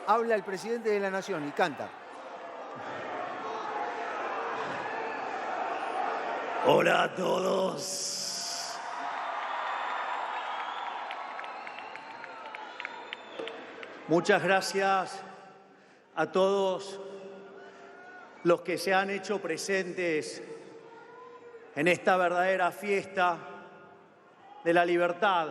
habla el presidente de la Nación y canta. Hola a todos. Muchas gracias a todos los que se han hecho presentes en esta verdadera fiesta de la libertad.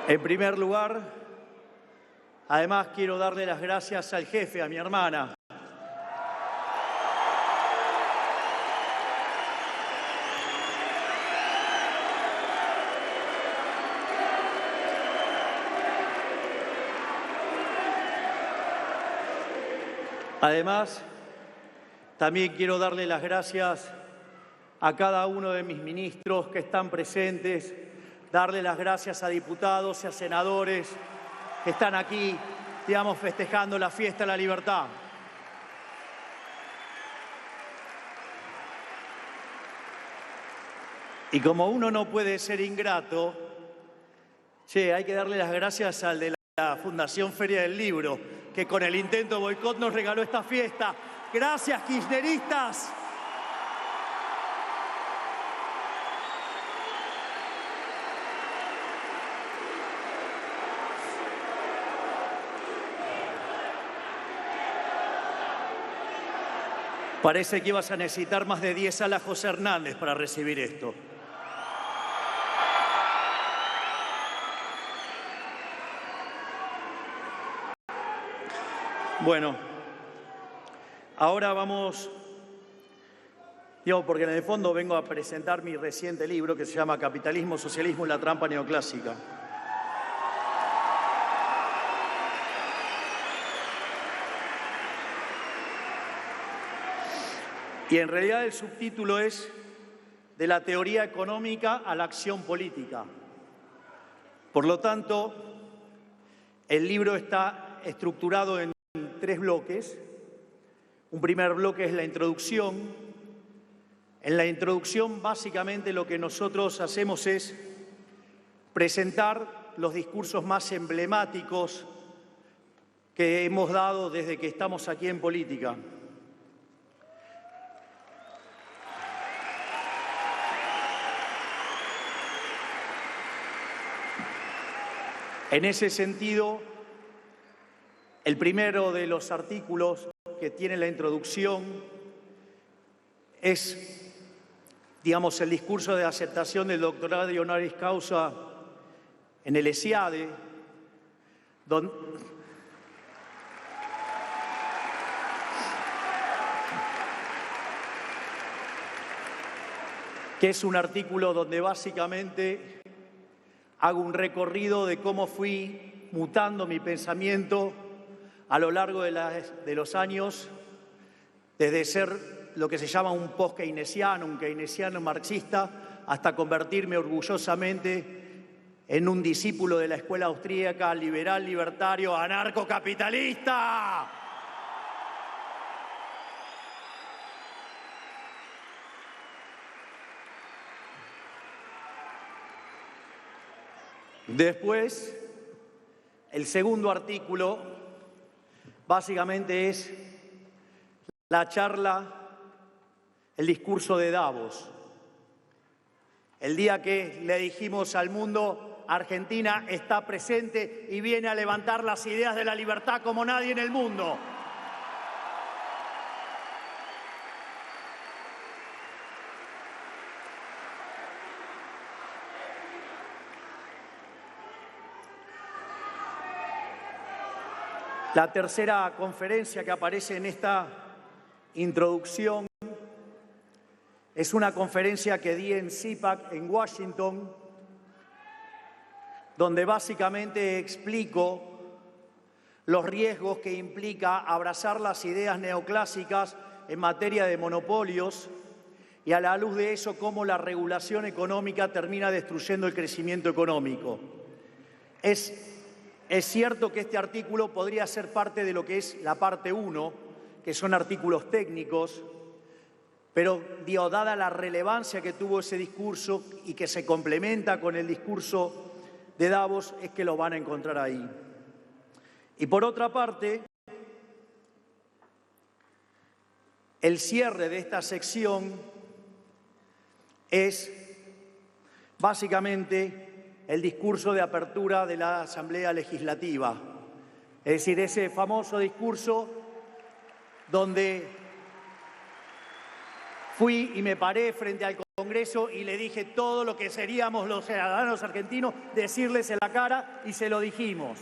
En primer lugar, además quiero darle las gracias al jefe, a mi hermana. Además, también quiero darle las gracias a cada uno de mis ministros que están presentes, darle las gracias a diputados y a senadores que están aquí, digamos, festejando la fiesta de la libertad. Y como uno no puede ser ingrato, hay que darle las gracias al de la Fundación Feria del Libro, que con el intento de boicot nos regaló esta fiesta. Gracias, kirchneristas. Parece que ibas a necesitar más de 10 salas José Hernández para recibir esto. Bueno, ahora vamos, porque en el fondo vengo a presentar mi reciente libro que se llama Capitalismo, Socialismo y la Trampa Neoclásica. Y en realidad el subtítulo es De la teoría económica a la acción política. Por lo tanto, el libro está estructurado en 3 bloques. Un primer bloque es la introducción. En la introducción, básicamente, lo que nosotros hacemos es presentar los discursos más emblemáticos que hemos dado desde que estamos aquí en política. En ese sentido, el primero de los artículos que tiene la introducción es, digamos, el discurso de aceptación del doctorado de honoris causa en el ESIADE, que es un artículo donde básicamente hago un recorrido de cómo fui mutando mi pensamiento a lo largo de los años, desde ser lo que se llama un post-keynesiano, un keynesiano marxista, hasta convertirme orgullosamente en un discípulo de la escuela austríaca, liberal, libertario, anarcocapitalista. Después, el segundo artículo básicamente es la charla, el discurso de Davos. El día que le dijimos al mundo, Argentina está presente y viene a levantar las ideas de la libertad como nadie en el mundo. La tercera conferencia que aparece en esta introducción es una conferencia que di en CPAC en Washington, donde básicamente explico los riesgos que implica abrazar las ideas neoclásicas en materia de monopolios y a la luz de eso cómo la regulación económica termina destruyendo el crecimiento económico. Es cierto que este artículo podría ser parte de lo que es la parte 1, que son artículos técnicos, pero dada la relevancia que tuvo ese discurso y que se complementa con el discurso de Davos, es que lo van a encontrar ahí. Y por otra parte, el cierre de esta sección es básicamente el discurso de apertura de la Asamblea Legislativa. Es decir, ese famoso discurso donde fui y me paré frente al Congreso y le dije todo lo que seríamos los ciudadanos argentinos, decirles en la cara, y se lo dijimos.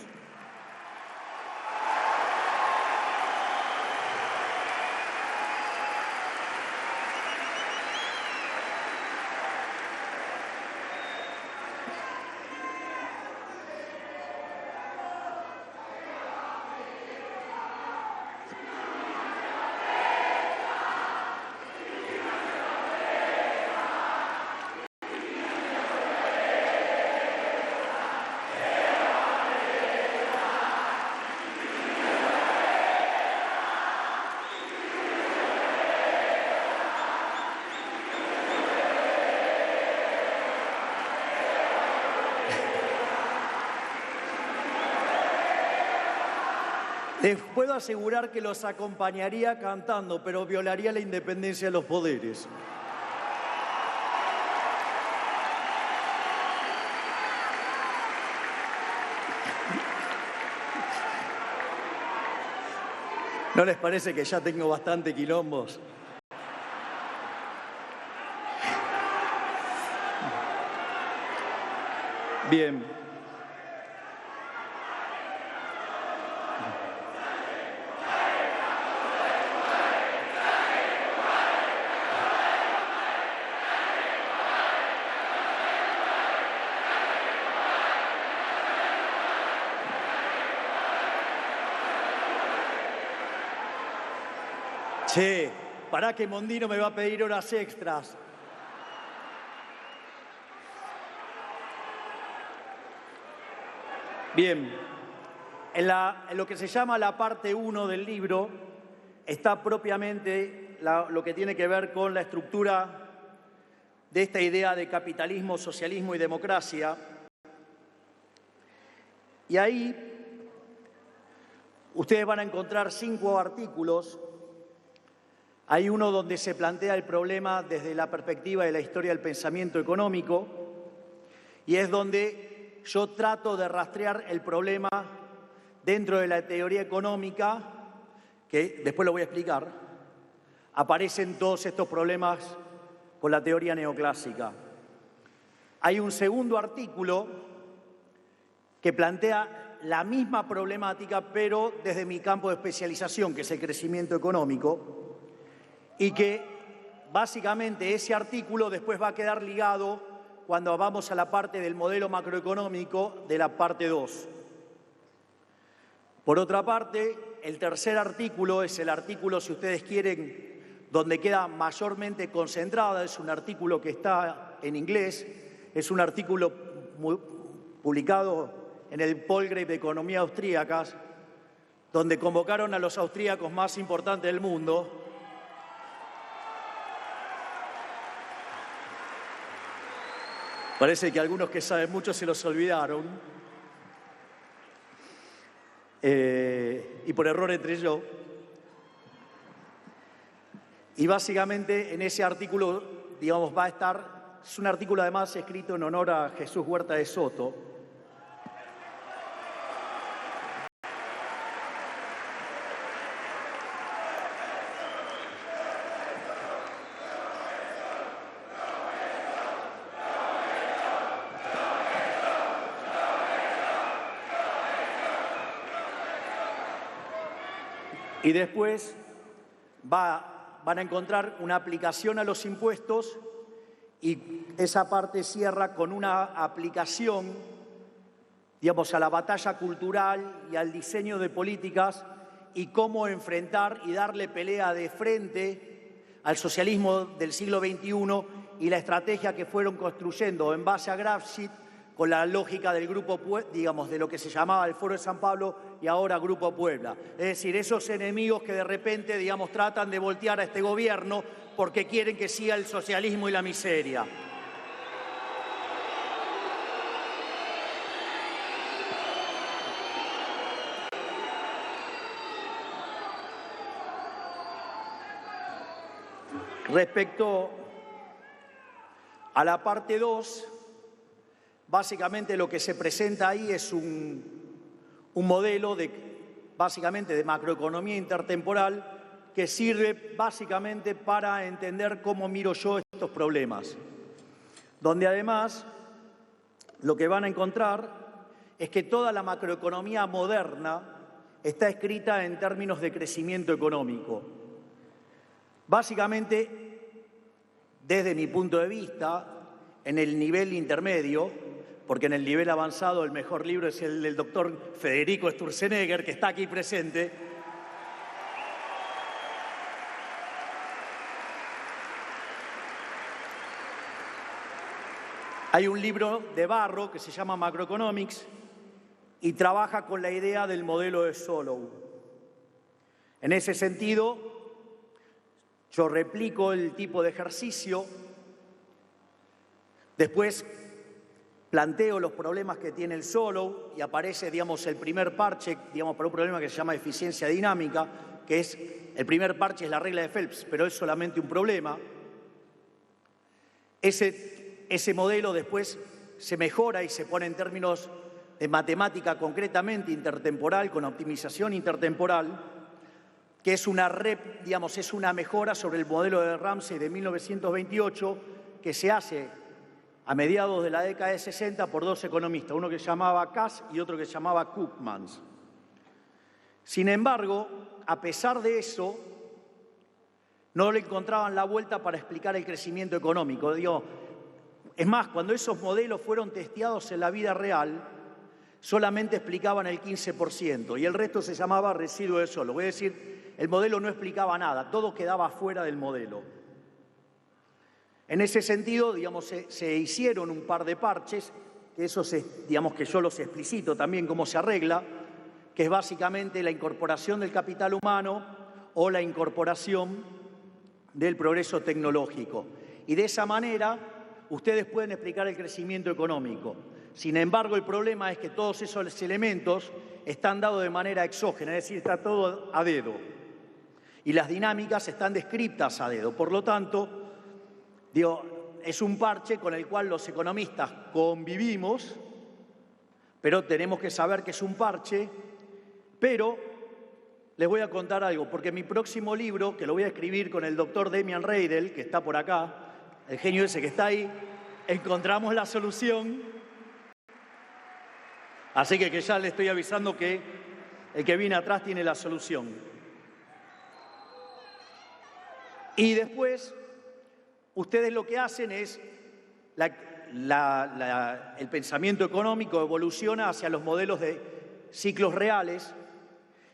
Les puedo asegurar que los acompañaría cantando, pero violaría la independencia de los poderes. ¿No les parece que ya tengo bastante quilombos? Bien. Che, pará que Mondino me va a pedir horas extras. Bien, en lo que se llama la parte 1 del libro está propiamente lo que tiene que ver con la estructura de esta idea de capitalismo, socialismo y democracia. Y ahí ustedes van a encontrar 5 artículos. Hay uno donde se plantea el problema desde la perspectiva de la historia del pensamiento económico y es donde yo trato de rastrear el problema dentro de la teoría económica, que después lo voy a explicar. Aparecen todos estos problemas con la teoría neoclásica. Hay un segundo artículo que plantea la misma problemática, pero desde mi campo de especialización, que es el crecimiento económico, y que básicamente ese artículo después va a quedar ligado cuando vamos a la parte del modelo macroeconómico de la parte 2. Por otra parte, el tercer artículo es el artículo, si ustedes quieren, donde queda mayormente concentrada, es un artículo que está en inglés, es un artículo publicado en el Palgrave de Economía Austríacas, donde convocaron a los austríacos más importantes del mundo. Parece que algunos que saben mucho se los olvidaron. Y por error entré yo. Y básicamente en ese artículo, digamos, va a estar, es un artículo además escrito en honor a Jesús Huerta de Soto. Y después van a encontrar una aplicación a los impuestos y esa parte cierra con una aplicación, digamos, a la batalla cultural y al diseño de políticas y cómo enfrentar y darle pelea de frente al socialismo del siglo XXI y la estrategia que fueron construyendo en base a Gramsci con la lógica del Grupo, digamos, de lo que se llamaba el Foro de San Pablo y ahora Grupo Puebla. Es decir, esos enemigos que de repente, digamos, tratan de voltear a este gobierno porque quieren que siga el socialismo y la miseria. Respecto a la parte 2, básicamente lo que se presenta ahí es un modelo básicamente de macroeconomía intertemporal que sirve básicamente para entender cómo miro yo estos problemas, donde además lo que van a encontrar es que toda la macroeconomía moderna está escrita en términos de crecimiento económico. Básicamente, desde mi punto de vista, en el nivel intermedio, porque en el nivel avanzado el mejor libro es el del doctor Federico Sturzenegger, que está aquí presente. Hay un libro de Barro que se llama Macroeconomics y trabaja con la idea del modelo de Solow. En ese sentido, yo replico el tipo de ejercicio, después planteo los problemas que tiene el Solow y aparece, digamos, el primer parche, digamos, para un problema que se llama eficiencia dinámica, que es, el primer parche es la regla de Phelps, pero es solamente un problema. Ese modelo después se mejora y se pone en términos de matemática concretamente intertemporal, con optimización intertemporal, que es es una mejora sobre el modelo de Ramsey de 1928, que se hace a mediados de la década de 60 por dos economistas, uno que se llamaba Cass y otro que se llamaba Koopmans. Sin embargo, a pesar de eso, no le encontraban la vuelta para explicar el crecimiento económico. Es más, cuando esos modelos fueron testeados en la vida real, solamente explicaban el 15% y el resto se llamaba residuo de Solow. Es decir, el modelo no explicaba nada, todo quedaba fuera del modelo. En ese sentido, digamos, se hicieron un par de parches, que que yo los explicito también cómo se arregla, que es básicamente la incorporación del capital humano o la incorporación del progreso tecnológico. Y de esa manera, ustedes pueden explicar el crecimiento económico. Sin embargo, el problema es que todos esos elementos están dados de manera exógena, es decir, está todo a dedo. Y las dinámicas están descritas a dedo. Por lo tanto, es un parche con el cual los economistas convivimos, pero tenemos que saber que es un parche. Pero les voy a contar algo, porque mi próximo libro, que lo voy a escribir con el doctor Demian Reidel, que está por acá, el genio ese que está ahí, encontramos la solución. Así que ya le estoy avisando que el que viene atrás tiene la solución. Y después, ustedes lo que hacen es, el pensamiento económico evoluciona hacia los modelos de ciclos reales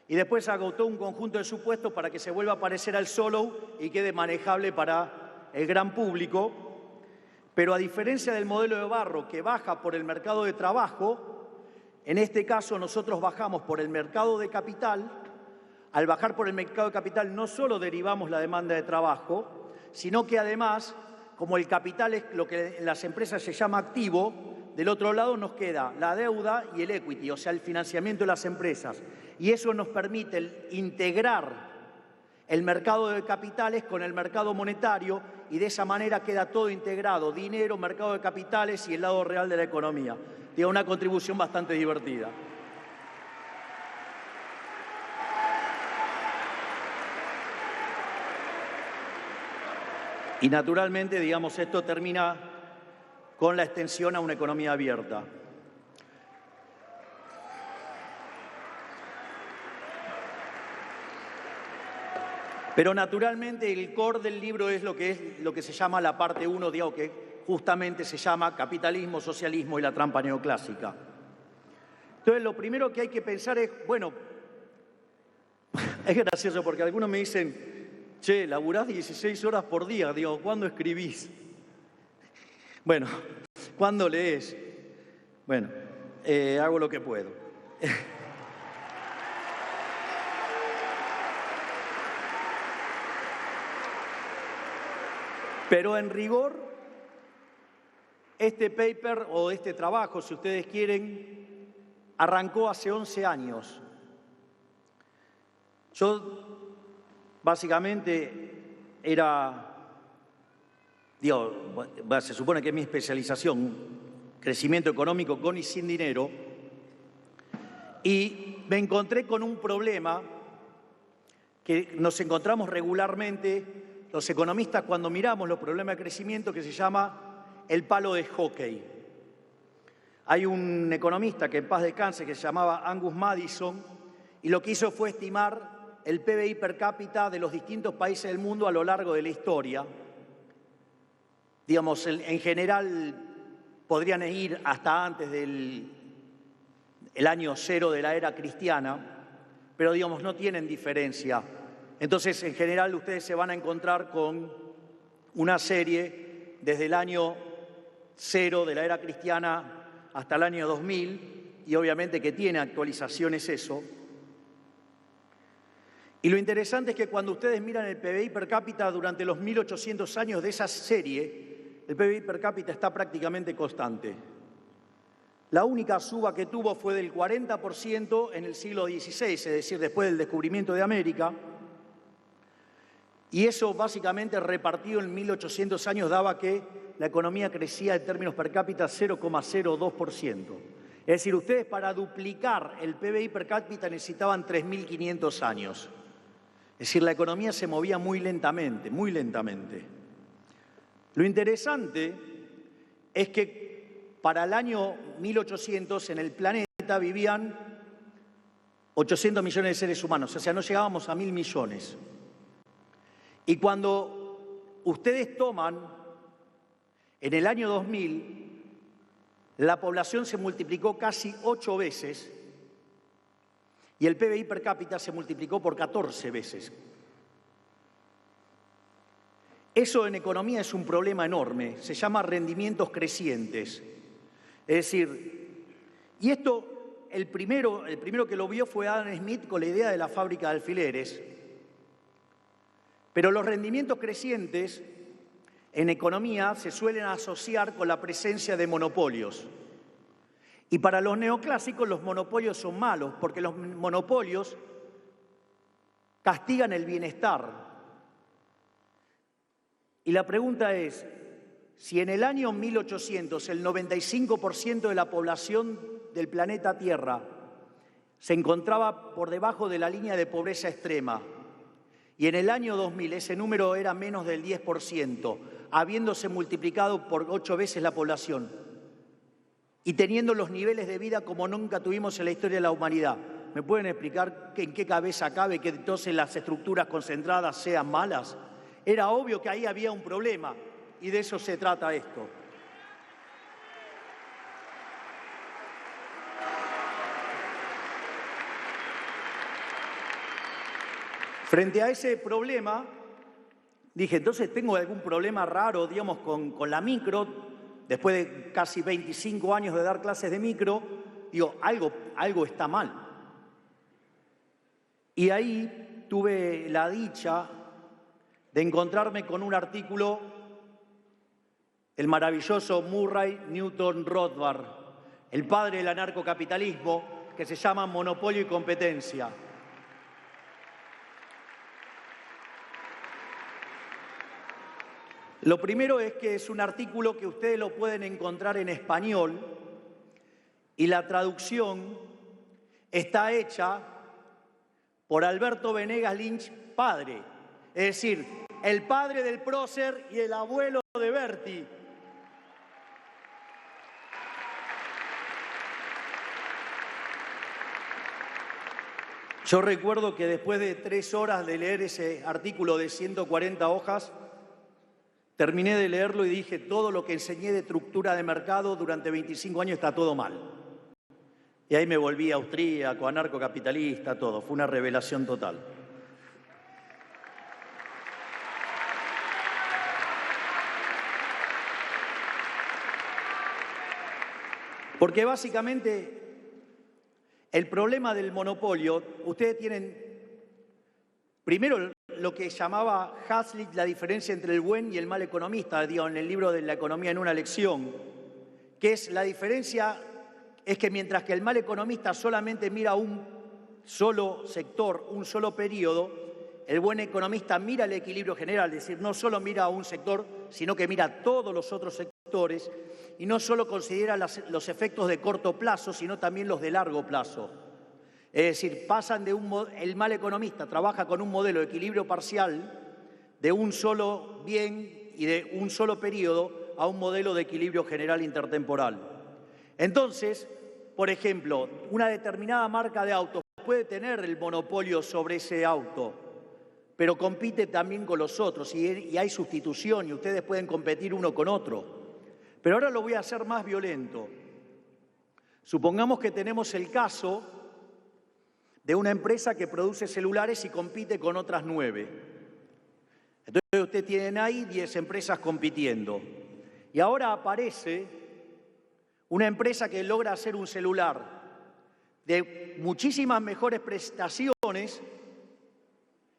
y después agotó un conjunto de supuestos para que se vuelva a parecer al Solow y quede manejable para el gran público. Pero a diferencia del modelo de Barro, que baja por el mercado de trabajo, en este caso nosotros bajamos por el mercado de capital. Al bajar por el mercado de capital no solo derivamos la demanda de trabajo, sino que además, como el capital es lo que en las empresas se llama activo, del otro lado nos queda la deuda y el equity, o sea, el financiamiento de las empresas. Y eso nos permite integrar el mercado de capitales con el mercado monetario y de esa manera queda todo integrado, dinero, mercado de capitales y el lado real de la economía. Tiene una contribución bastante divertida. Y naturalmente, digamos, esto termina con la extensión a una economía abierta. Pero naturalmente el core del libro es lo que se llama la parte 1, digamos, que justamente se llama capitalismo, socialismo y la trampa neoclásica. Entonces, lo primero que hay que pensar es, bueno, es gracioso porque algunos me dicen, Che, laburás 16 horas por día. Digo, ¿cuándo escribís? Bueno, ¿cuándo lees? Bueno, hago lo que puedo. Pero en rigor, este paper o este trabajo, si ustedes quieren, arrancó hace 11 años. Yo básicamente se supone que es mi especialización, crecimiento económico con y sin dinero, y me encontré con un problema que nos encontramos regularmente los economistas cuando miramos los problemas de crecimiento, que se llama el palo de hockey. Hay un economista que en paz descanse que se llamaba Angus Maddison y lo que hizo fue estimar el PBI per cápita de los distintos países del mundo a lo largo de la historia. Digamos, en general podrían ir hasta antes del año 0 de la era cristiana, pero digamos, no tienen diferencia. Entonces, en general, ustedes se van a encontrar con una serie desde el año 0 de la era cristiana hasta el año 2000, y obviamente que tiene actualizaciones eso. Y lo interesante es que cuando ustedes miran el PBI per cápita durante los 1800 años de esa serie, el PBI per cápita está prácticamente constante. La única suba que tuvo fue del 40% en el siglo XVI, es decir, después del descubrimiento de América. Y eso básicamente repartido en 1800 años daba que la economía crecía en términos per cápita 0,02%. Es decir, ustedes para duplicar el PBI per cápita necesitaban 3.500 años. Es decir, la economía se movía muy lentamente, muy lentamente. Lo interesante es que para el año 1800 en el planeta vivían 800 millones de seres humanos, o sea, no llegábamos a 1.000 millones. Y cuando ustedes toman, en el año 2000, la población se multiplicó casi 8 veces y el PBI per cápita se multiplicó por 14 veces. Eso en economía es un problema enorme, se llama rendimientos crecientes. Es decir, y esto, el primero que lo vio fue Adam Smith con la idea de la fábrica de alfileres. Pero los rendimientos crecientes en economía se suelen asociar con la presencia de monopolios. Y para los neoclásicos los monopolios son malos, porque los monopolios castigan el bienestar. Y la pregunta es, si en el año 1800 el 95% de la población del planeta Tierra se encontraba por debajo de la línea de pobreza extrema, y en el año 2000 ese número era menos del 10%, habiéndose multiplicado por 8 veces la población y teniendo los niveles de vida como nunca tuvimos en la historia de la humanidad. ¿Me pueden explicar en qué cabeza cabe que entonces las estructuras concentradas sean malas? Era obvio que ahí había un problema y de eso se trata esto. Frente a ese problema, dije, entonces tengo algún problema raro, digamos, con la micro, después de casi 25 años de dar clases de micro, digo, algo está mal. Y ahí tuve la dicha de encontrarme con un artículo, el maravilloso Murray Newton Rothbard, el padre del anarcocapitalismo, que se llama Monopolio y Competencia. Lo primero es que es un artículo que ustedes lo pueden encontrar en español y la traducción está hecha por Alberto Venegas Lynch, padre. Es decir, el padre del prócer y el abuelo de Berti. Yo recuerdo que después de 3 horas de leer ese artículo de 140 hojas, terminé de leerlo y dije, todo lo que enseñé de estructura de mercado durante 25 años está todo mal. Y ahí me volví austríaco, anarcocapitalista, todo. Fue una revelación total. Porque básicamente el problema del monopolio, ustedes tienen primero lo que llamaba Hazlitt la diferencia entre el buen y el mal economista, digo, en el libro de la economía en una lección, que es la diferencia, es que mientras que el mal economista solamente mira un solo sector, un solo periodo, el buen economista mira el equilibrio general, es decir, no solo mira a un sector, sino que mira a todos los otros sectores y no solo considera los efectos de corto plazo, sino también los de largo plazo. Es decir, pasan de el mal economista trabaja con un modelo de equilibrio parcial de un solo bien y de un solo periodo a un modelo de equilibrio general intertemporal. Entonces, por ejemplo, una determinada marca de autos puede tener el monopolio sobre ese auto, pero compite también con los otros y hay sustitución y ustedes pueden competir uno con otro. Pero ahora lo voy a hacer más violento. Supongamos que tenemos el caso de una empresa que produce celulares y compite con otras 9. Entonces ustedes tienen ahí 10 empresas compitiendo. Y ahora aparece una empresa que logra hacer un celular de muchísimas mejores prestaciones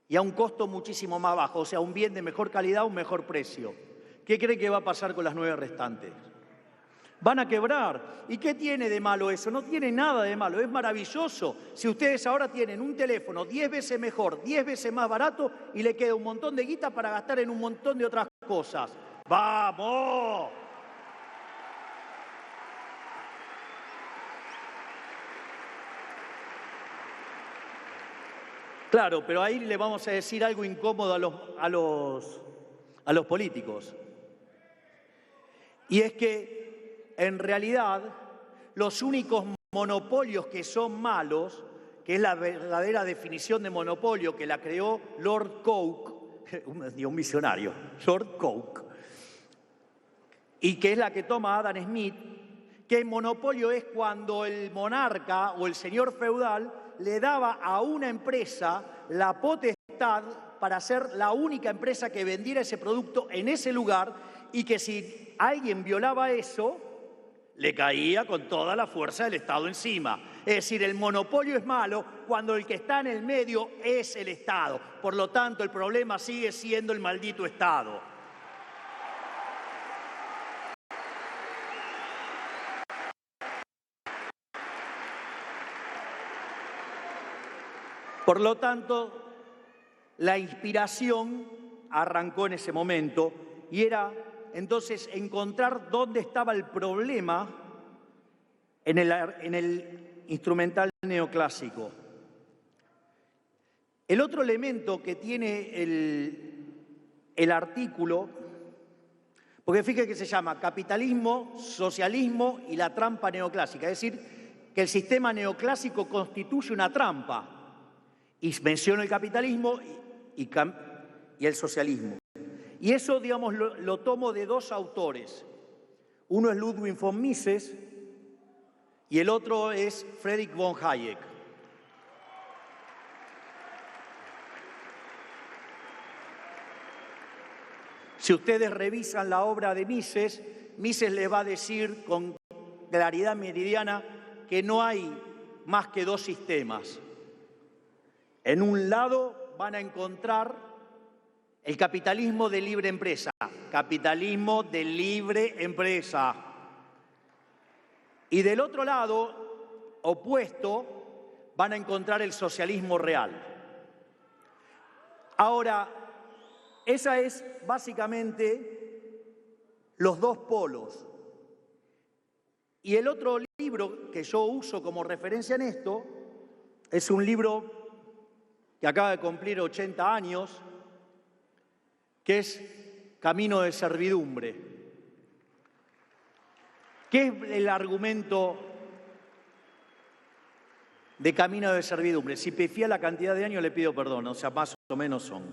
y a un costo muchísimo más bajo, o sea, un bien de mejor calidad, un mejor precio. ¿Qué cree que va a pasar con las 9 restantes? Van a quebrar. ¿Y qué tiene de malo eso? No tiene nada de malo, es maravilloso. Si ustedes ahora tienen un teléfono 10 veces mejor, 10 veces más barato y le queda un montón de guita para gastar en un montón de otras cosas. ¡Vamos! Claro, pero ahí le vamos a decir algo incómodo a los políticos. Y es que, en realidad, los únicos monopolios que son malos, que es la verdadera definición de monopolio que la creó Lord Coke, un visionario, Lord Coke, y que es la que toma Adam Smith, que el monopolio es cuando el monarca o el señor feudal le daba a una empresa la potestad para ser la única empresa que vendiera ese producto en ese lugar y que si alguien violaba eso, le caía con toda la fuerza del Estado encima. Es decir, el monopolio es malo cuando el que está en el medio es el Estado. Por lo tanto, el problema sigue siendo el maldito Estado. Por lo tanto, la inspiración arrancó en ese momento y era entonces encontrar dónde estaba el problema en el instrumental neoclásico. El otro elemento que tiene el artículo, porque fíjense que se llama capitalismo, socialismo y la trampa neoclásica, es decir, que el sistema neoclásico constituye una trampa. Y menciono el capitalismo y el socialismo. Y eso, digamos, lo tomo de dos autores. Uno es Ludwig von Mises y el otro es Friedrich von Hayek. Si ustedes revisan la obra de Mises, Mises les va a decir con claridad meridiana que no hay más que dos sistemas. En un lado van a encontrar el capitalismo de libre empresa, capitalismo de libre empresa. Y del otro lado, opuesto, van a encontrar el socialismo real. Ahora, esa es básicamente los dos polos. Y el otro libro que yo uso como referencia en esto es un libro que acaba de cumplir 80 años, que es Camino de Servidumbre. ¿Qué es el argumento de Camino de Servidumbre? Si pifié la cantidad de años le pido perdón, o sea, más o menos son.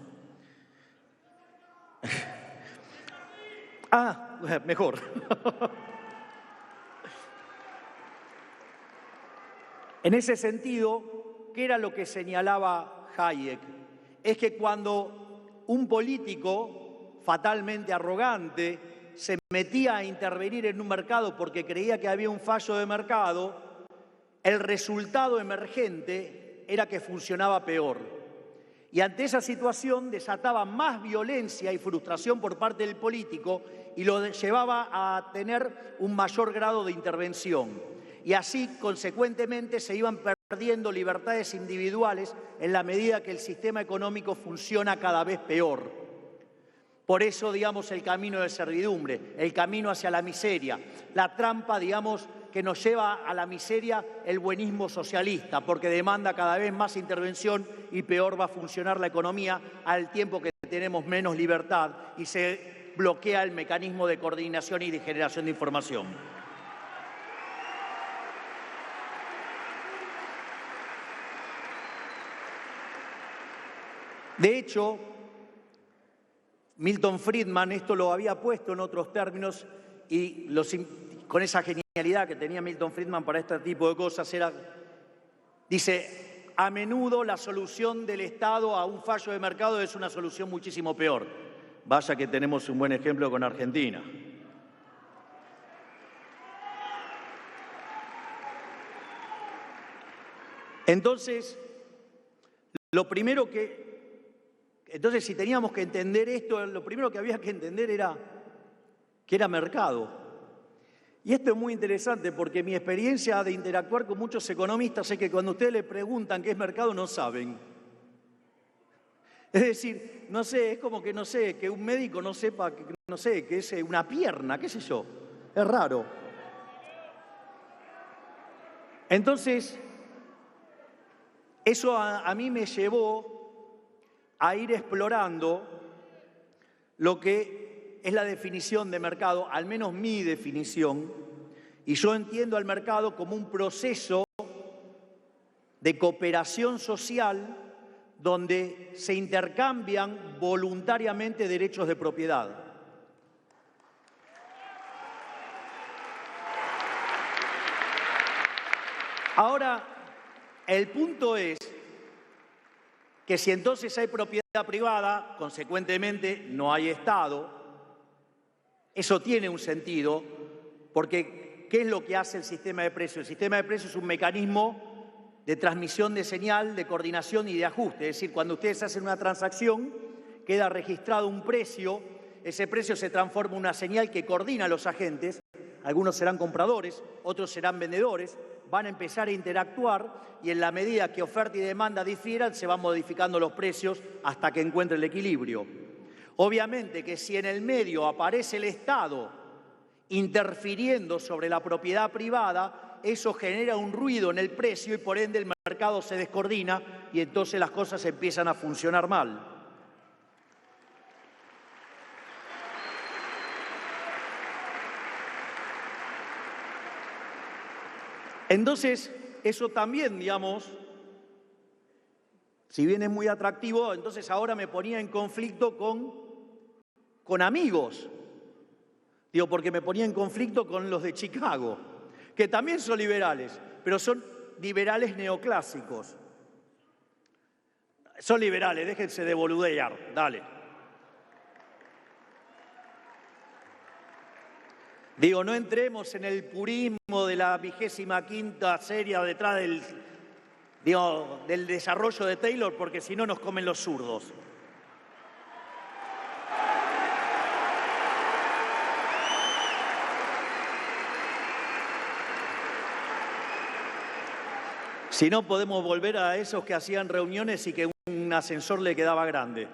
Mejor. En ese sentido, ¿qué era lo que señalaba Hayek? Es que cuando un político fatalmente arrogante se metía a intervenir en un mercado porque creía que había un fallo de mercado, el resultado emergente era que funcionaba peor. Y ante esa situación desataba más violencia y frustración por parte del político y lo llevaba a tener un mayor grado de intervención. Y así, consecuentemente, se iban perdiendo libertades individuales en la medida que el sistema económico funciona cada vez peor. Por eso, digamos, el camino de servidumbre, el camino hacia la miseria, la trampa, digamos, que nos lleva a la miseria, el buenismo socialista, porque demanda cada vez más intervención y peor va a funcionar la economía al tiempo que tenemos menos libertad y se bloquea el mecanismo de coordinación y de generación de información. De hecho, Milton Friedman esto lo había puesto en otros términos y con esa genialidad que tenía Milton Friedman para este tipo de cosas dice, a menudo la solución del Estado a un fallo de mercado es una solución muchísimo peor. Vaya que tenemos un buen ejemplo con Argentina. Entonces, si teníamos que entender esto, lo primero que había que entender era que era mercado. Y esto es muy interesante porque mi experiencia de interactuar con muchos economistas es que cuando ustedes le preguntan qué es mercado no saben. Es decir, no sé, es como que no sé, que un médico no sepa, no sé, que es una pierna, qué sé yo. Es raro. Entonces, eso a mí me llevó a ir explorando lo que es la definición de mercado, al menos mi definición, y yo entiendo al mercado como un proceso de cooperación social donde se intercambian voluntariamente derechos de propiedad. Ahora, el punto es que si entonces hay propiedad privada, consecuentemente no hay Estado, eso tiene un sentido, porque ¿qué es lo que hace el sistema de precios? El sistema de precios es un mecanismo de transmisión de señal, de coordinación y de ajuste. Es decir, cuando ustedes hacen una transacción, queda registrado un precio, ese precio se transforma en una señal que coordina a los agentes, algunos serán compradores, otros serán vendedores, van a empezar a interactuar y en la medida que oferta y demanda difieran se van modificando los precios hasta que encuentre el equilibrio. Obviamente que si en el medio aparece el Estado interfiriendo sobre la propiedad privada, eso genera un ruido en el precio y por ende el mercado se descoordina y entonces las cosas empiezan a funcionar mal. Entonces, eso también, digamos, si bien es muy atractivo, entonces ahora me ponía en conflicto con amigos. Digo, porque me ponía en conflicto con los de Chicago, que también son liberales, pero son liberales neoclásicos. Son liberales, déjense de boludear, dale. Digo, no entremos en el purismo de la 25ª serie detrás del desarrollo de Taylor, porque si no nos comen los zurdos. Si no, podemos volver a esos que hacían reuniones y que un ascensor le quedaba grande.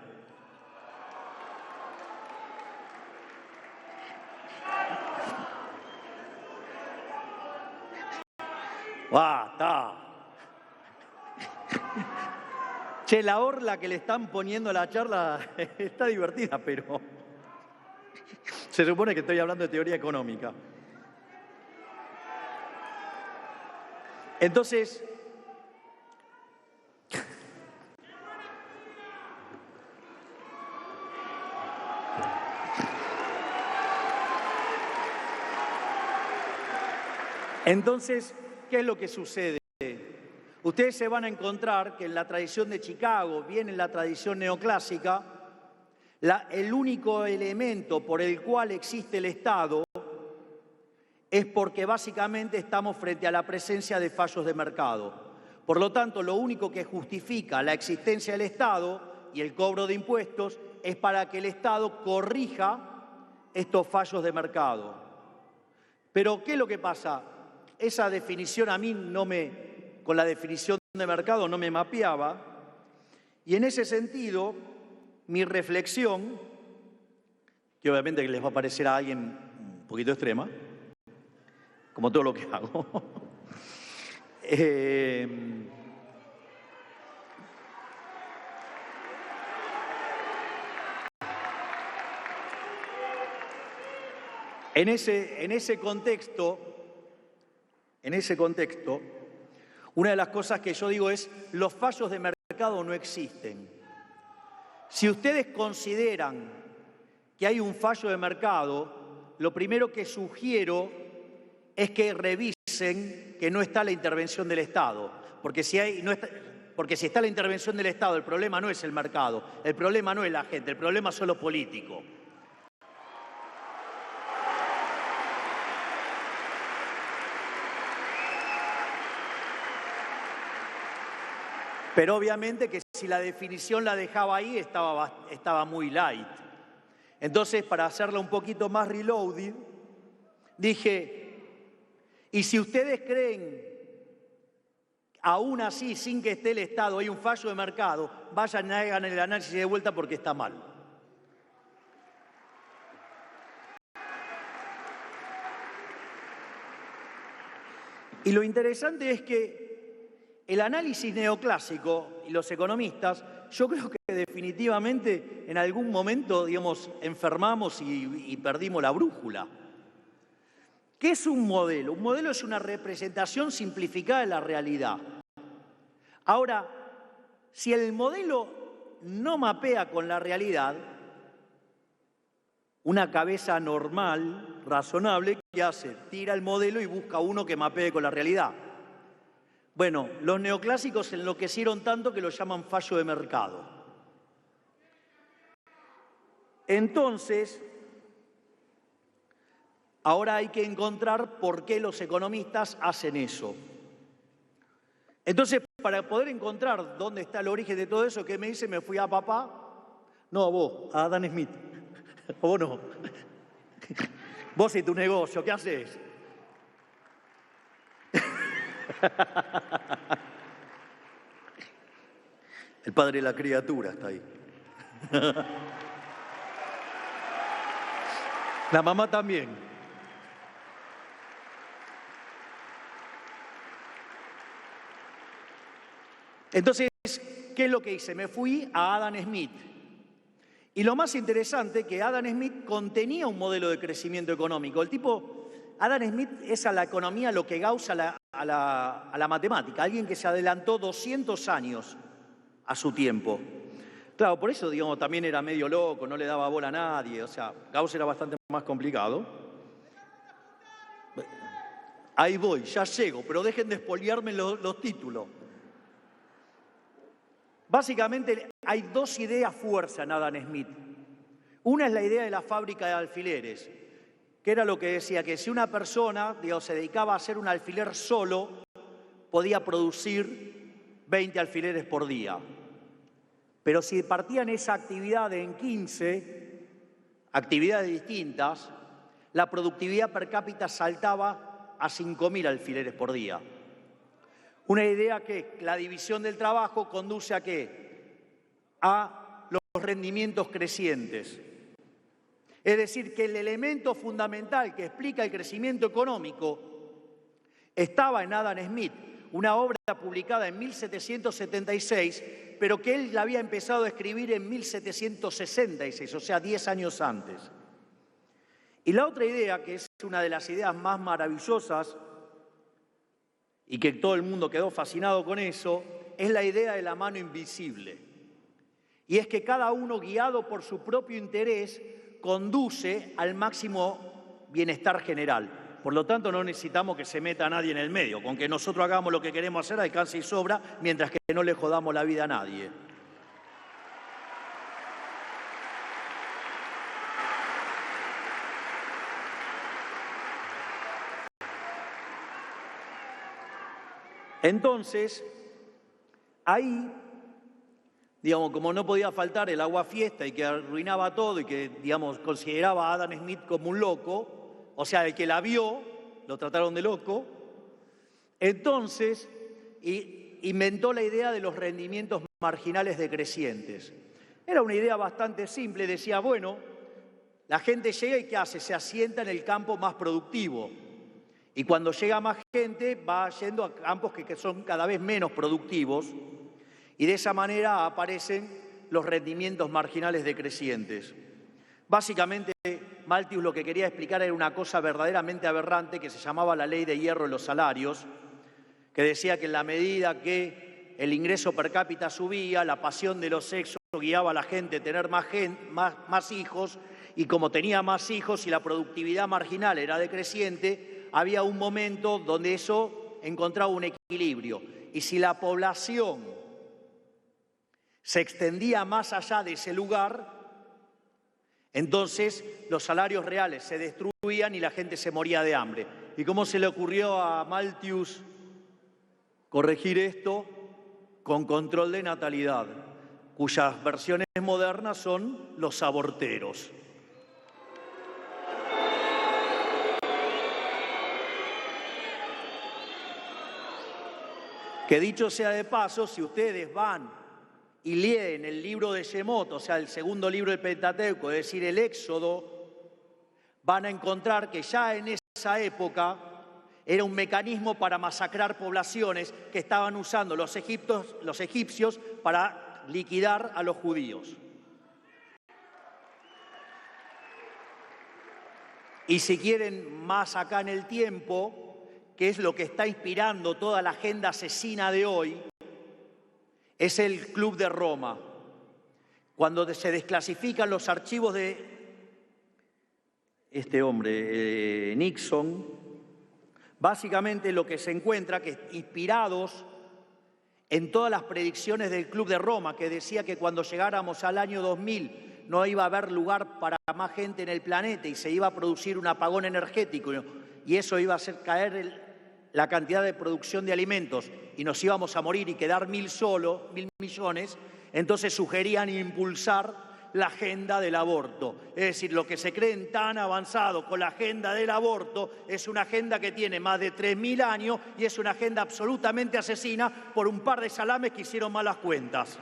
Está. Che, la orla que le están poniendo a la charla está divertida, pero se supone que estoy hablando de teoría económica. Entonces, ¿qué es lo que sucede? Ustedes se van a encontrar que en la tradición de Chicago, bien en la tradición neoclásica, El único elemento por el cual existe el Estado es porque básicamente estamos frente a la presencia de fallos de mercado. Por lo tanto, lo único que justifica la existencia del Estado y el cobro de impuestos es para que el Estado corrija estos fallos de mercado. Pero, ¿qué es lo que pasa? Esa definición a mí con la definición de mercado no me mapeaba, y en ese sentido, mi reflexión, que obviamente les va a parecer a alguien un poquito extrema, como todo lo que hago, en ese contexto, una de las cosas que yo digo es: los fallos de mercado no existen. Si ustedes consideran que hay un fallo de mercado, lo primero que sugiero es que revisen que no está la intervención del Estado, porque si está la intervención del Estado, el problema no es el mercado, el problema no es la gente, el problema son los políticos. Pero obviamente que si la definición la dejaba ahí, estaba muy light. Entonces, para hacerla un poquito más reloaded, dije, y si ustedes creen, aún así, sin que esté el Estado, hay un fallo de mercado, vayan y hagan el análisis de vuelta porque está mal. Y lo interesante es que el análisis neoclásico y los economistas, yo creo que definitivamente en algún momento, digamos, enfermamos y perdimos la brújula. ¿Qué es un modelo? Un modelo es una representación simplificada de la realidad. Ahora, si el modelo no mapea con la realidad, una cabeza normal, razonable, ¿qué hace? Tira el modelo y busca uno que mapee con la realidad. Bueno, los neoclásicos enloquecieron tanto que lo llaman fallo de mercado. Entonces, ahora hay que encontrar por qué los economistas hacen eso. Entonces, para poder encontrar dónde está el origen de todo eso, ¿qué me dice? Me fui a papá. No, a vos, a Adam Smith. A vos no. Vos y tu negocio, ¿qué haces? El padre de la criatura está ahí. La mamá también. Entonces, ¿qué es lo que hice? Me fui a Adam Smith. Y lo más interesante es que Adam Smith contenía un modelo de crecimiento económico. Adam Smith es a la economía lo que Gauss a la matemática, alguien que se adelantó 200 años a su tiempo. Claro, por eso, digamos, también era medio loco, no le daba bola a nadie, o sea, Gauss era bastante más complicado. Ahí voy, ya llego, pero dejen de espoliarme los títulos. Básicamente hay dos ideas fuerza en Adam Smith. Una es la idea de la fábrica de alfileres, que era lo que decía, que si una persona, digamos, se dedicaba a hacer un alfiler solo, podía producir 20 alfileres por día. Pero si partían esa actividad en 15 actividades distintas, la productividad per cápita saltaba a 5.000 alfileres por día. Una idea que la división del trabajo conduce a ¿qué? A los rendimientos crecientes. Es decir, que el elemento fundamental que explica el crecimiento económico estaba en Adam Smith, una obra publicada en 1776, pero que él la había empezado a escribir en 1766, o sea, 10 años antes. Y la otra idea, que es una de las ideas más maravillosas y que todo el mundo quedó fascinado con eso, es la idea de la mano invisible. Y es que cada uno, guiado por su propio interés, conduce al máximo bienestar general. Por lo tanto, no necesitamos que se meta nadie en el medio. Con que nosotros hagamos lo que queremos hacer, alcanza y sobra, mientras que no le jodamos la vida a nadie. Entonces, ahí, digamos, como no podía faltar el aguafiesta y que arruinaba todo y que, digamos, consideraba a Adam Smith como un loco, o sea, el que la vio, lo trataron de loco, entonces inventó la idea de los rendimientos marginales decrecientes. Era una idea bastante simple, decía, bueno, la gente llega y ¿qué hace? Se asienta en el campo más productivo. Y cuando llega más gente, va yendo a campos que son cada vez menos productivos, y de esa manera aparecen los rendimientos marginales decrecientes. Básicamente, Malthus lo que quería explicar era una cosa verdaderamente aberrante que se llamaba la ley de hierro en los salarios, que decía que en la medida que el ingreso per cápita subía, la pasión de los sexos guiaba a la gente a tener más hijos, y como tenía más hijos y la productividad marginal era decreciente, había un momento donde eso encontraba un equilibrio. Y si la población se extendía más allá de ese lugar, entonces los salarios reales se destruían y la gente se moría de hambre. ¿Y cómo se le ocurrió a Malthus corregir esto? Con control de natalidad, cuyas versiones modernas son los aborteros. Que dicho sea de paso, si ustedes van y leen el libro de Shemot, o sea, el segundo libro del Pentateuco, es decir, el Éxodo, van a encontrar que ya en esa época era un mecanismo para masacrar poblaciones que estaban usando los egipcios para liquidar a los judíos. Y si quieren más acá en el tiempo, que es lo que está inspirando toda la agenda asesina de hoy, es el Club de Roma. Cuando se desclasifican los archivos de este hombre, Nixon, básicamente lo que se encuentra, que inspirados en todas las predicciones del Club de Roma, que decía que cuando llegáramos al año 2000 no iba a haber lugar para más gente en el planeta y se iba a producir un apagón energético y eso iba a hacer caer la cantidad de producción de alimentos y nos íbamos a morir y quedar 1.000 millones, entonces sugerían impulsar la agenda del aborto. Es decir, lo que se creen tan avanzado con la agenda del aborto es una agenda que tiene más de 3.000 años y es una agenda absolutamente asesina por un par de salames que hicieron malas cuentas.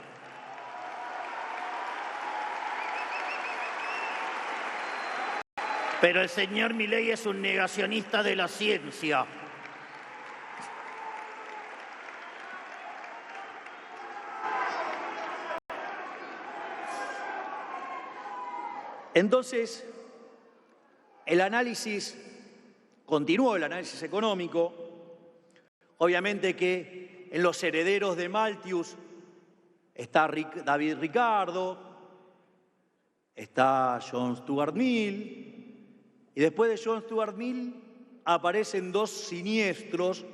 Pero el señor Milei es un negacionista de la ciencia. Entonces, continuó el análisis económico. Obviamente que en los herederos de Malthus está David Ricardo, está John Stuart Mill, y después de John Stuart Mill aparecen dos siniestros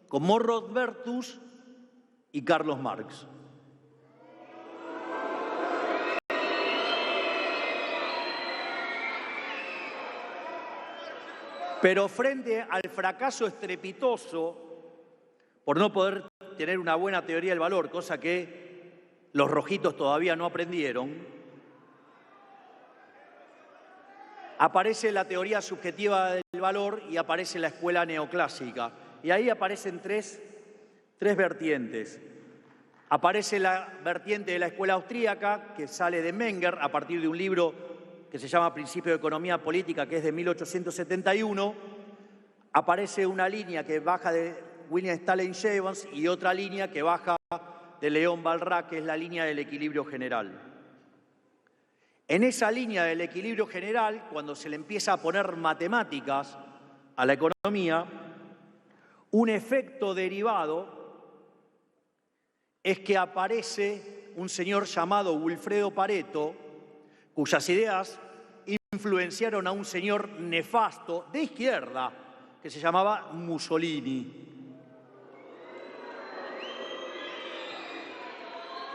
como Rothbertus y Carlos Marx. Pero frente al fracaso estrepitoso por no poder tener una buena teoría del valor, cosa que los rojitos todavía no aprendieron, aparece la teoría subjetiva del valor y aparece la escuela neoclásica. Y ahí aparecen tres vertientes. Aparece la vertiente de la escuela austríaca, que sale de Menger a partir de un libro que se llama Principio de Economía Política, que es de 1871, aparece una línea que baja de William Stanley Jevons y otra línea que baja de León Balrac, que es la línea del equilibrio general. En esa línea del equilibrio general, cuando se le empieza a poner matemáticas a la economía, un efecto derivado es que aparece un señor llamado Wilfredo Pareto, cuyas ideas influenciaron a un señor nefasto de izquierda que se llamaba Mussolini,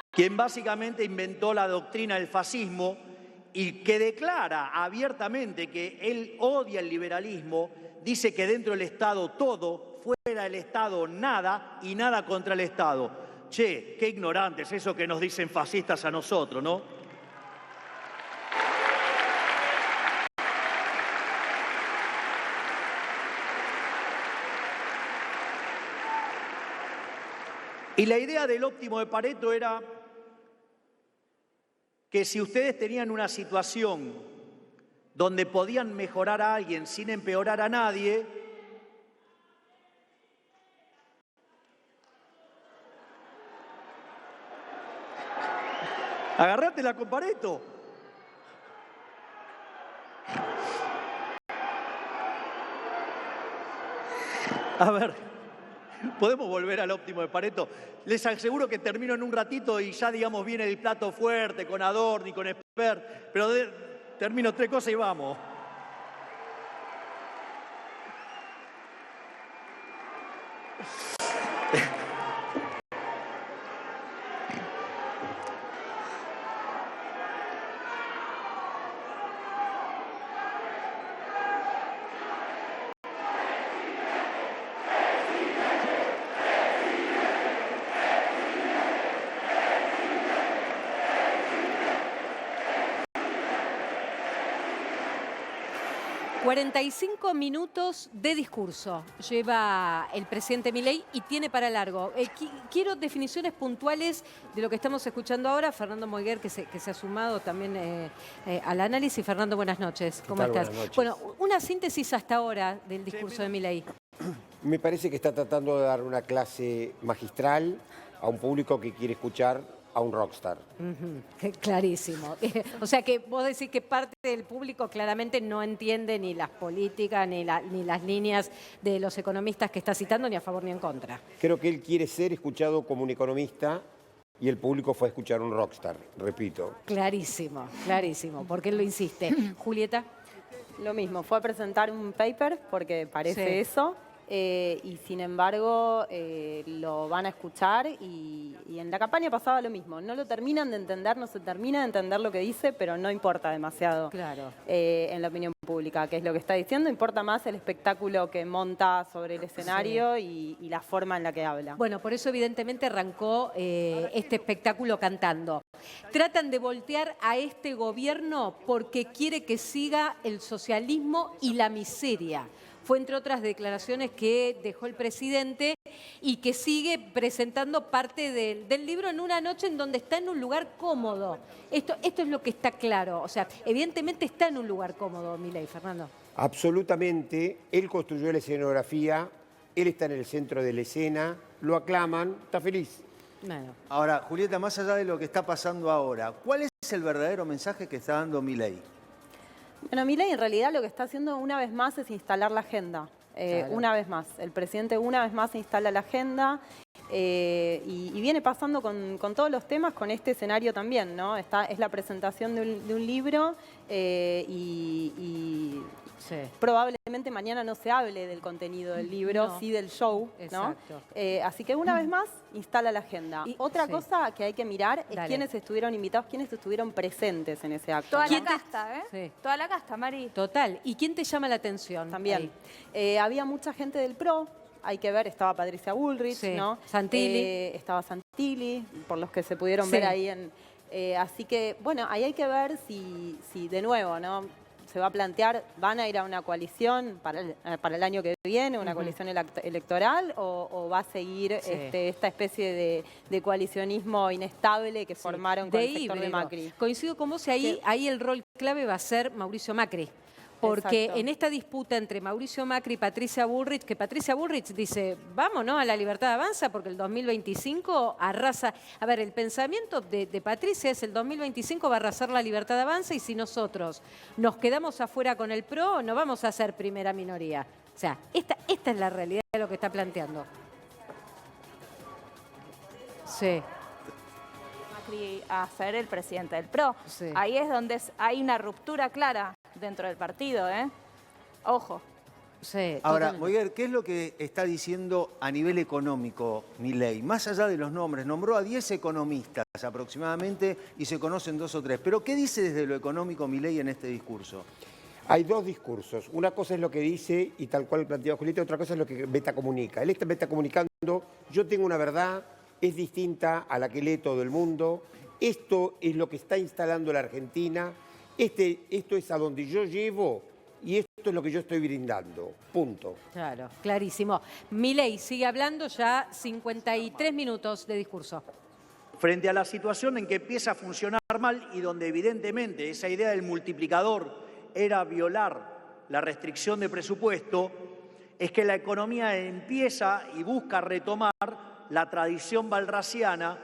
quien básicamente inventó la doctrina del fascismo y que declara abiertamente que él odia el liberalismo, dice que dentro del Estado todo, fuera del Estado nada y nada contra el Estado. Che, qué ignorantes, eso que nos dicen fascistas a nosotros, ¿no? Y la idea del óptimo de Pareto era que si ustedes tenían una situación donde podían mejorar a alguien sin empeorar a nadie, agárratela con Pareto. A ver, podemos volver al óptimo de Pareto. Les aseguro que termino en un ratito y ya, digamos, viene el plato fuerte con Adorno y con Esper, pero termino 3 cosas y vamos. ...45 minutos de discurso lleva el presidente Milei y tiene para largo. Quiero definiciones puntuales de lo que estamos escuchando ahora. Fernando Moiguer, que se ha sumado también al análisis. Fernando, buenas noches. ¿Cómo estás? Buenas noches. Bueno, una síntesis hasta ahora del discurso de Milei. Me parece que está tratando de dar una clase magistral a un público que quiere escuchar a un rockstar. Clarísimo. O sea que vos decís que parte del público claramente no entiende ni las políticas ni las líneas de los economistas que está citando, ni a favor ni en contra. Creo que él quiere ser escuchado como un economista y el público fue a escuchar a un rockstar, repito. Clarísimo, clarísimo, porque él lo insiste. Julieta. Lo mismo, fue a presentar un paper porque parece eso. Y sin embargo lo van a escuchar y en la campaña pasaba lo mismo. No lo terminan de entender, no se termina de entender lo que dice, pero no importa demasiado en la opinión pública, que es lo que está diciendo. Importa más el espectáculo que monta sobre el escenario y la forma en la que habla. Bueno, por eso evidentemente arrancó este espectáculo cantando. Tratan de voltear a este gobierno porque quiere que siga el socialismo y la miseria. Fue entre otras declaraciones que dejó el presidente y que sigue presentando parte del libro en una noche en donde está en un lugar cómodo. Esto es lo que está claro. O sea, evidentemente está en un lugar cómodo, Milei, Fernando. Absolutamente. Él construyó la escenografía, él está en el centro de la escena, lo aclaman, está feliz. Bueno. Ahora, Julieta, más allá de lo que está pasando ahora, ¿cuál es el verdadero mensaje que está dando Milei? Bueno, Milei en realidad lo que está haciendo una vez más es instalar la agenda. Claro. Una vez más. El presidente una vez más instala la agenda y viene pasando con todos los temas, con este escenario también, ¿no? Es la presentación de un libro y probablemente mañana no se hable del contenido del libro, sí del show, ¿no? Así que una vez más instala la agenda. Otra cosa que hay que mirar es quiénes estuvieron invitados, quiénes estuvieron presentes en ese acto. Toda la casta, ¿eh? Sí. Toda la casta, Mari. Total. ¿Y quién te llama la atención? También. Había mucha gente del PRO. Hay que ver, estaba Patricia Bullrich, ¿no? Santilli. Estaba Santilli, por los que se pudieron ver ahí. Así que, bueno, ahí hay que ver si de nuevo, ¿no? Se va a plantear, ¿van a ir a una coalición para el año que viene, una coalición electoral, o va a seguir esta especie de coalicionismo inestable que formaron con el sector de Macri? Coincido con vos, y ahí el rol clave va a ser Mauricio Macri. Porque en esta disputa entre Mauricio Macri y Patricia Bullrich, que Patricia Bullrich dice, vamos, ¿no?, a la Libertad Avanza, porque el 2025 arrasa. A ver, el pensamiento de Patricia es el 2025 va a arrasar la Libertad Avanza y si nosotros nos quedamos afuera con el PRO, no vamos a ser primera minoría. O sea, esta es la realidad de lo que está planteando. Sí. Macri a ser el presidente del PRO. Sí. Ahí es donde hay una ruptura clara dentro del partido, ¿eh? Ojo. Sí, Ahora, totalmente. Moiguer, ¿qué es lo que está diciendo a nivel económico Milei? Más allá de los nombres, nombró a 10 economistas aproximadamente y se conocen 2 o 3. Pero ¿qué dice desde lo económico Milei en este discurso? Hay dos discursos. Una cosa es lo que dice y tal cual planteaba Julieta, otra cosa es lo que metacomunica. Él está metacomunicando, yo tengo una verdad, es distinta a la que lee todo el mundo, esto es lo que está instalando la Argentina, esto es a donde yo llevo y esto es lo que yo estoy brindando. Punto. Claro, clarísimo. Milei sigue hablando, ya 53 minutos de discurso. Frente a la situación en que empieza a funcionar mal y donde evidentemente esa idea del multiplicador era violar la restricción de presupuesto, es que la economía empieza y busca retomar la tradición balraciana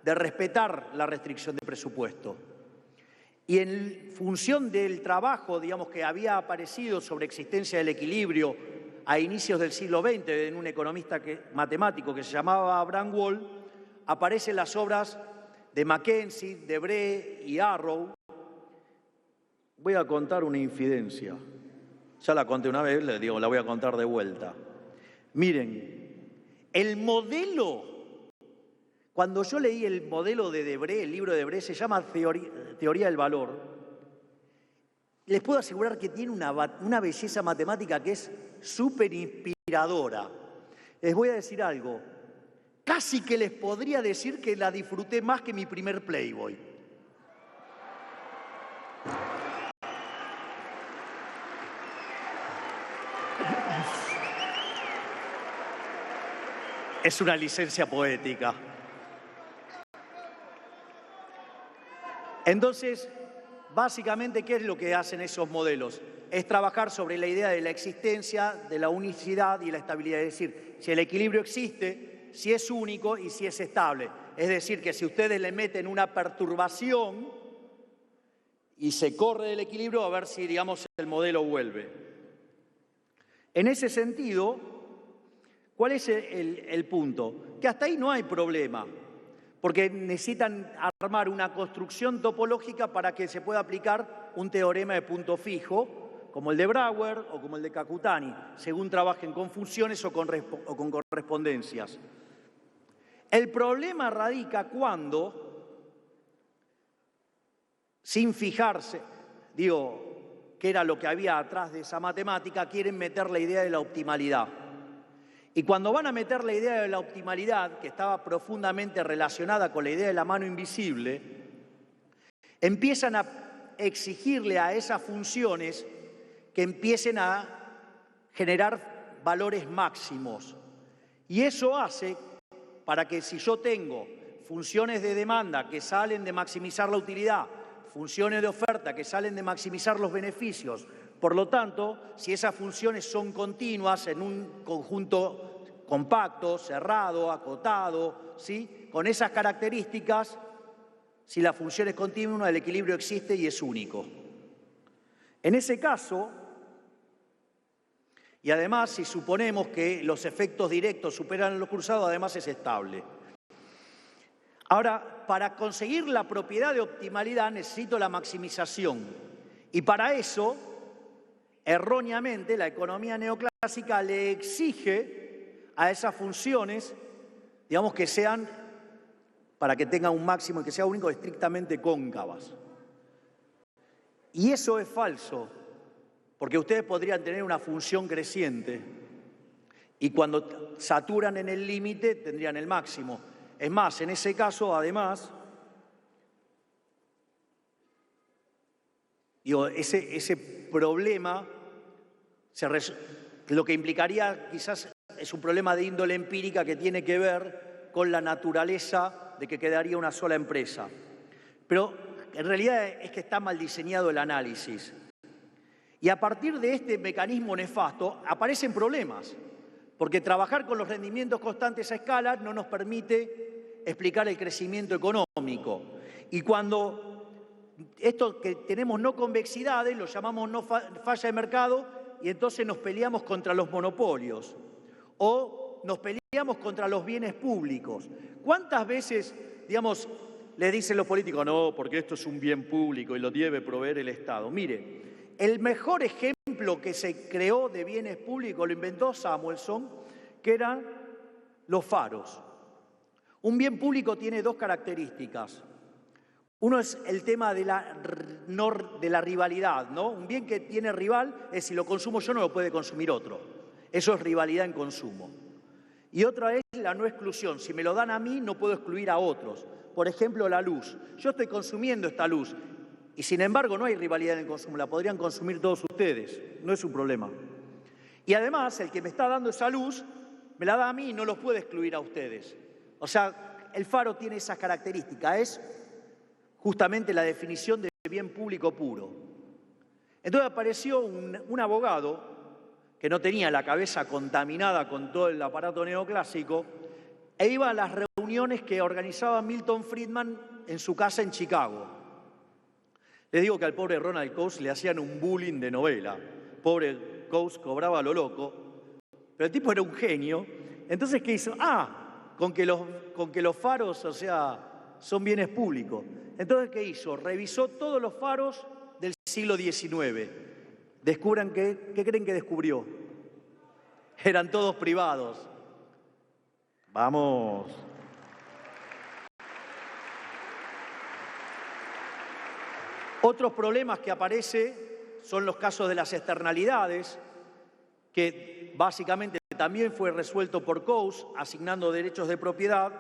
de respetar la restricción de presupuesto. Y en función del trabajo, digamos, que había aparecido sobre existencia del equilibrio a inicios del siglo XX en un economista matemático que se llamaba Abraham Wall, aparecen las obras de Mackenzie, Debré y Arrow. Voy a contar una infidencia. Ya la conté una vez, les digo, la voy a contar de vuelta. Miren, el modelo, cuando yo leí el modelo de Debré, el libro de Debré, se llama Teoría del Valor, les puedo asegurar que tiene una belleza matemática que es súper inspiradora. Les voy a decir algo, casi que les podría decir que la disfruté más que mi primer Playboy. Es una licencia poética. Entonces, básicamente, ¿qué es lo que hacen esos modelos? Es trabajar sobre la idea de la existencia, de la unicidad y la estabilidad. Es decir, si el equilibrio existe, si es único y si es estable. Es decir, que si ustedes le meten una perturbación y se corre del equilibrio, a ver si, digamos, el modelo vuelve. En ese sentido, ¿cuál es el punto? Que hasta ahí no hay problema, porque necesitan armar una construcción topológica para que se pueda aplicar un teorema de punto fijo, como el de Brouwer o como el de Kakutani, según trabajen con funciones o con correspondencias. El problema radica cuando, sin fijarse, qué era lo que había atrás de esa matemática, quieren meter la idea de la optimalidad. Y cuando van a meter la idea de la optimalidad, que estaba profundamente relacionada con la idea de la mano invisible, empiezan a exigirle a esas funciones que empiecen a generar valores máximos. Y eso hace para que si yo tengo funciones de demanda que salen de maximizar la utilidad, funciones de oferta que salen de maximizar los beneficios, por lo tanto, si esas funciones son continuas en un conjunto compacto, cerrado, acotado, ¿sí? Con esas características, si la función es continua, el equilibrio existe y es único. En ese caso, y además si suponemos que los efectos directos superan los cruzados, además es estable. Ahora, para conseguir la propiedad de optimalidad necesito la maximización. Y para eso, erróneamente, la economía neoclásica le exige a esas funciones, digamos, que sean, para que tengan un máximo y que sea único, estrictamente cóncavas. Y eso es falso, porque ustedes podrían tener una función creciente y cuando saturan en el límite tendrían el máximo. Es más, en ese caso, además, ese problema lo que implicaría quizás es un problema de índole empírica que tiene que ver con la naturaleza de que quedaría una sola empresa. Pero en realidad es que está mal diseñado el análisis. Y a partir de este mecanismo nefasto aparecen problemas, porque trabajar con los rendimientos constantes a escala no nos permite explicar el crecimiento económico. Y cuando esto que tenemos no convexidades, lo llamamos no falla de mercado, y entonces nos peleamos contra los monopolios o nos peleamos contra los bienes públicos. ¿Cuántas veces, digamos, le dicen los políticos, no, porque esto es un bien público y lo debe proveer el Estado? Mire, el mejor ejemplo ejemplo que se creó de bienes públicos, lo inventó Samuelson, que eran los faros. Un bien público tiene dos características. Uno es el tema de la rivalidad, ¿no? Un bien que tiene rival es si lo consumo yo no lo puede consumir otro. Eso es rivalidad en consumo. Y otra es la no exclusión. Si me lo dan a mí, no puedo excluir a otros. Por ejemplo, la luz. Yo estoy consumiendo esta luz y sin embargo no hay rivalidad en el consumo. La podrían consumir todos ustedes. No es un problema. Y además, el que me está dando esa luz, me la da a mí y no los puede excluir a ustedes. O sea, el faro tiene esas características. Es justamente la definición de bien público puro. Entonces apareció un abogado que no tenía la cabeza contaminada con todo el aparato neoclásico, e iba a las reuniones que organizaba Milton Friedman en su casa en Chicago. Les digo que al pobre Ronald Coase le hacían un bullying de novela. Pobre Coase cobraba lo loco, pero el tipo era un genio. Entonces, ¿qué hizo? Con que los faros, o sea, son bienes públicos. Entonces, ¿qué hizo? Revisó todos los faros del siglo XIX. Descubran ¿qué creen que descubrió? Eran todos privados. Vamos. Otros problemas que aparecen son los casos de las externalidades, que básicamente también fue resuelto por Coase, asignando derechos de propiedad.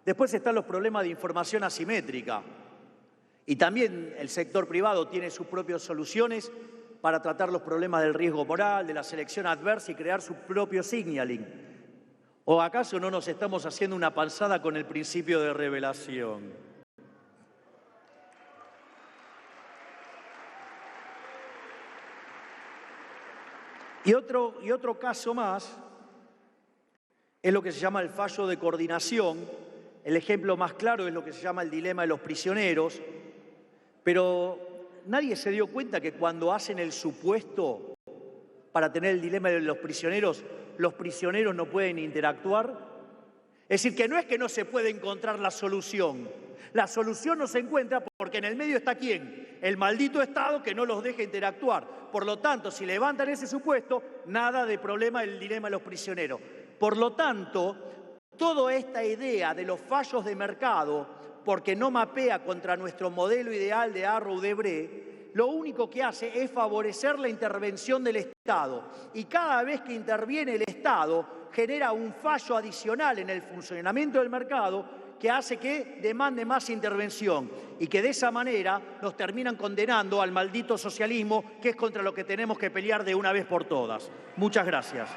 Después están los problemas de información asimétrica. Y también el sector privado tiene sus propias soluciones para tratar los problemas del riesgo moral, de la selección adversa y crear su propio signaling. ¿O acaso no nos estamos haciendo una panzada con el principio de revelación? Y otro caso más es lo que se llama el fallo de coordinación. El ejemplo más claro es lo que se llama el dilema de los prisioneros, pero nadie se dio cuenta que cuando hacen el supuesto para tener el dilema de los prisioneros no pueden interactuar. Es decir, que no es que no se puede encontrar la solución. La solución no se encuentra porque en el medio está ¿quién? El maldito Estado que no los deja interactuar. Por lo tanto, si levantan ese supuesto, nada de problema del dilema de los prisioneros. Por lo tanto, toda esta idea de los fallos de mercado, porque no mapea contra nuestro modelo ideal de Arrow-Debré, lo único que hace es favorecer la intervención del Estado. Y cada vez que interviene el Estado, genera un fallo adicional en el funcionamiento del mercado que hace que demande más intervención y que de esa manera nos terminan condenando al maldito socialismo, que es contra lo que tenemos que pelear de una vez por todas. Muchas gracias.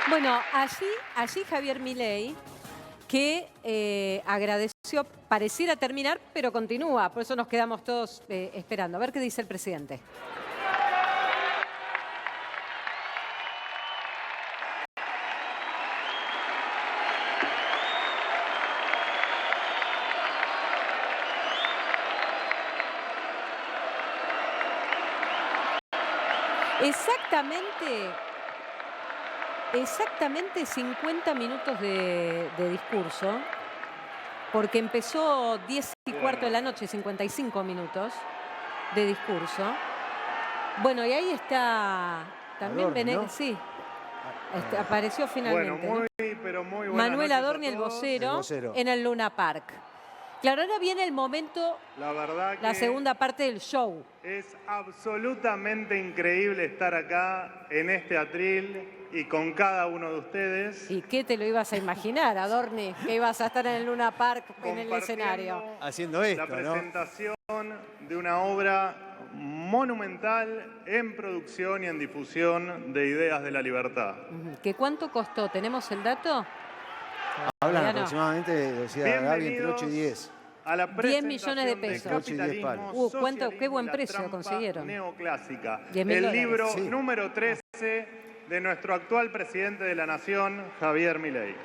Bueno, allí Javier Milei, que agradeció, pareciera terminar, pero continúa. Por eso nos quedamos todos esperando. A ver qué dice el presidente. Exactamente 50 minutos de discurso, porque empezó 10:15 de la noche, 55 minutos de discurso. Bueno, y ahí está también Adorni, ¿no? Sí, apareció finalmente. Bueno, pero muy buenas Manuel noches a Adorni, el todos. vocero, en el Luna Park. Claro, ahora viene el momento, La verdad la que segunda parte del show. es absolutamente increíble estar acá en este atril y con cada uno de ustedes. ¿Y qué te lo ibas a imaginar, Adorni? Que ibas a estar en el Luna Park, en el compartiendo escenario. Haciendo esto, la ¿no? presentación de una obra monumental en producción y en difusión de ideas de la libertad. ¿Qué cuánto costó? ¿Tenemos el dato? Hablan Todavía no. aproximadamente, decía Gaby, entre 8 y 10. A la 10 millones de presentación pesos. Entre 8 y 10 Capitalismo, palos. ¿Cuánto? Qué buen socialismo y la precio trampa consiguieron. Neoclásica. 10.000 El dólares. libro Sí. número 13 de nuestro actual presidente de la Nación, Javier Milei.